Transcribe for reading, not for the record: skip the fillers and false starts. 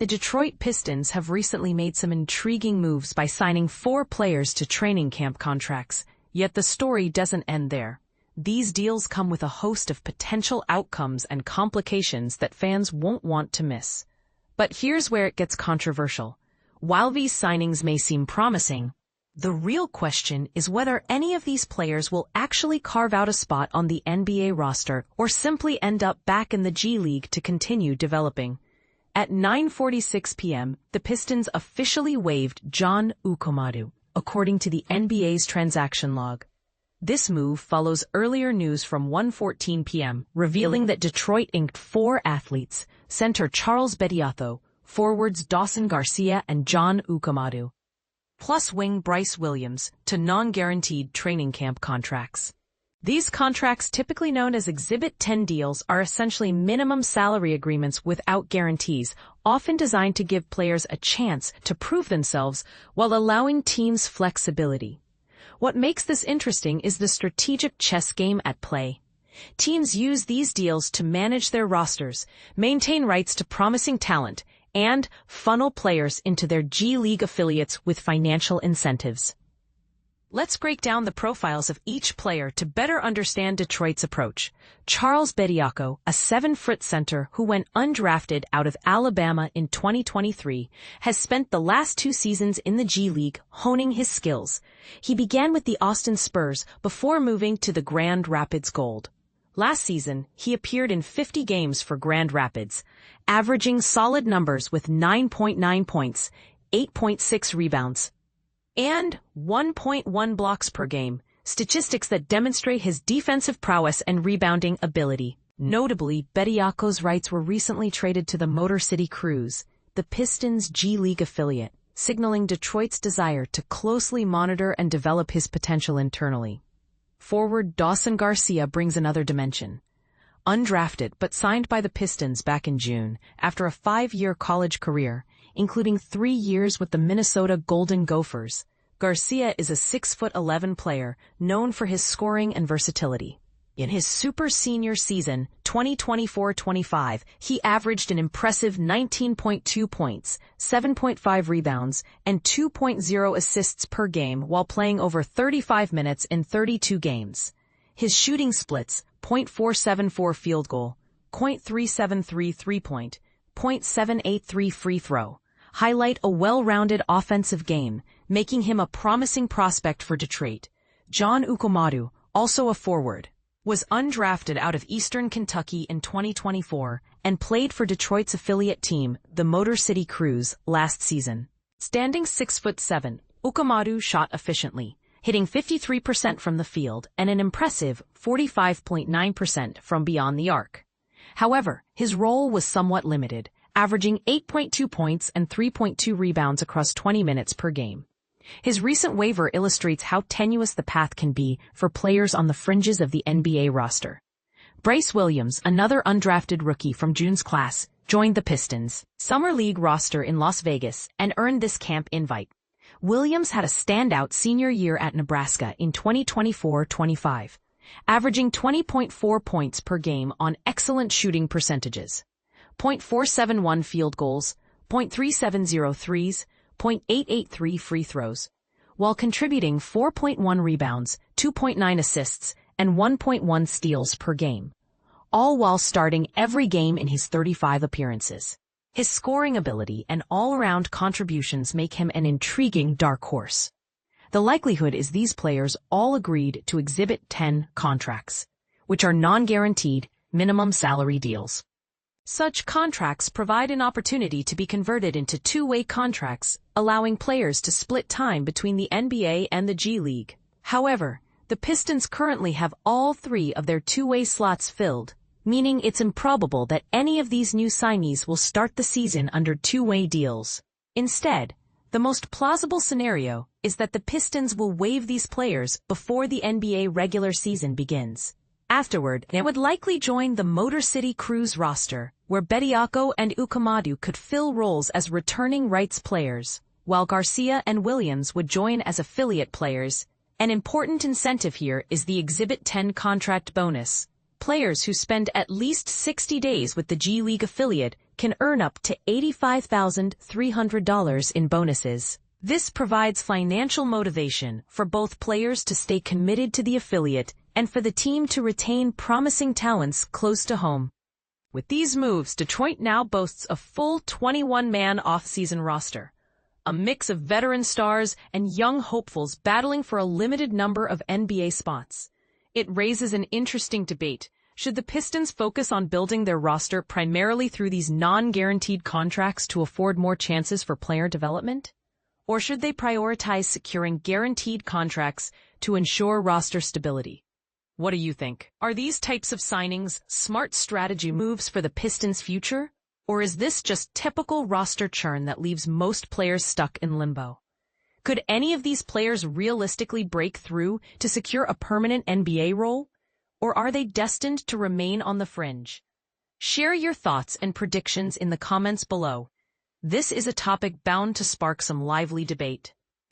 The Detroit Pistons have recently made some intriguing moves by signing 4 players to training camp contracts, yet the story doesn't end there. These deals come with a host of potential outcomes and complications that fans won't want to miss. But here's where it gets controversial. While these signings may seem promising, the real question is whether any of these players will actually carve out a spot on the NBA roster or simply end up back in the G League to continue developing. At 9:46 p.m., the Pistons officially waived John Ukomadu, according to the NBA's transaction log. This move follows earlier news from 1:14 p.m. revealing that Detroit inked 4 athletes, center Charles Bediako, forwards Dawson Garcia and John Ukomadu, plus wing Bryce Williams, to non-guaranteed training camp contracts. These contracts, typically known as Exhibit 10 deals, are essentially minimum salary agreements without guarantees, often designed to give players a chance to prove themselves while allowing teams flexibility. What makes this interesting is the strategic chess game at play. Teams use these deals to manage their rosters, maintain rights to promising talent, and funnel players into their G League affiliates with financial incentives. Let's break down the profiles of each player to better understand Detroit's approach. Charles Bediako, a 7-foot center who went undrafted out of Alabama in 2023, has spent the last 2 seasons in the G League honing his skills. He began with the Austin Spurs before moving to the Grand Rapids Gold. Last season, he appeared in 50 games for Grand Rapids, averaging solid numbers with 9.9 points, 8.6 rebounds, and 1.1 blocks per game, statistics that demonstrate his defensive prowess and rebounding ability. Notably, Bediako's rights were recently traded to the Motor City Cruise, the Pistons' G League affiliate, signaling Detroit's desire to closely monitor and develop his potential internally. Forward Dawson Garcia brings another dimension. Undrafted but signed by the Pistons back in June after a 5-year college career, including 3 years with the Minnesota Golden Gophers, Garcia is a 6'11" player known for his scoring and versatility. In his super senior season, 2024-25, he averaged an impressive 19.2 points, 7.5 rebounds, and 2.0 assists per game while playing over 35 minutes in 32 games. His shooting splits, .474 field goal, .373 three-point, .783 free throw, highlight a well-rounded offensive game, making him a promising prospect for Detroit. John Ukomadu, also a forward, was undrafted out of Eastern Kentucky in 2024 and played for Detroit's affiliate team, the Motor City Cruise, last season. Standing 6'7", Ukomadu shot efficiently, hitting 53% from the field and an impressive 45.9% from beyond the arc. However, his role was somewhat limited, averaging 8.2 points and 3.2 rebounds across 20 minutes per game. His recent waiver illustrates how tenuous the path can be for players on the fringes of the NBA roster. Bryce Williams, another undrafted rookie from June's class, joined the Pistons' Summer League roster in Las Vegas and earned this camp invite. Williams had a standout senior year at Nebraska in 2024-25, averaging 20.4 points per game on excellent shooting percentages, .471 field goals, .370 threes, .883 free throws, while contributing 4.1 rebounds, 2.9 assists, and 1.1 steals per game, all while starting every game in his 35 appearances. His scoring ability and all-around contributions make him an intriguing dark horse. The likelihood is these players all agreed to Exhibit 10 contracts, which are non-guaranteed, minimum salary deals. Such contracts provide an opportunity to be converted into 2-way contracts, allowing players to split time between the NBA and the G League. However, the Pistons currently have all 3 of their 2-way slots filled, meaning it's improbable that any of these new signees will start the season under 2-way deals. Instead, the most plausible scenario is that the Pistons will waive these players before the NBA regular season begins. Afterward, they would likely join the Motor City Cruise roster, where Bediako and Ukomadu could fill roles as returning rights players, while Garcia and Williams would join as affiliate players. An important incentive here is the Exhibit 10 contract bonus, Players who spend at least 60 days with the G League affiliate can earn up to $85,300 in bonuses. This provides financial motivation for both players to stay committed to the affiliate and for the team to retain promising talents close to home. With these moves, Detroit now boasts a full 21-man off-season roster, a mix of veteran stars and young hopefuls battling for a limited number of NBA spots. It raises an interesting debate. Should the Pistons focus on building their roster primarily through these non-guaranteed contracts to afford more chances for player development? Or should they prioritize securing guaranteed contracts to ensure roster stability? What do you think? Are these types of signings smart strategy moves for the Pistons' future? Or is this just typical roster churn that leaves most players stuck in limbo? Could any of these players realistically break through to secure a permanent NBA role? Or are they destined to remain on the fringe? Share your thoughts and predictions in the comments below. This is a topic bound to spark some lively debate.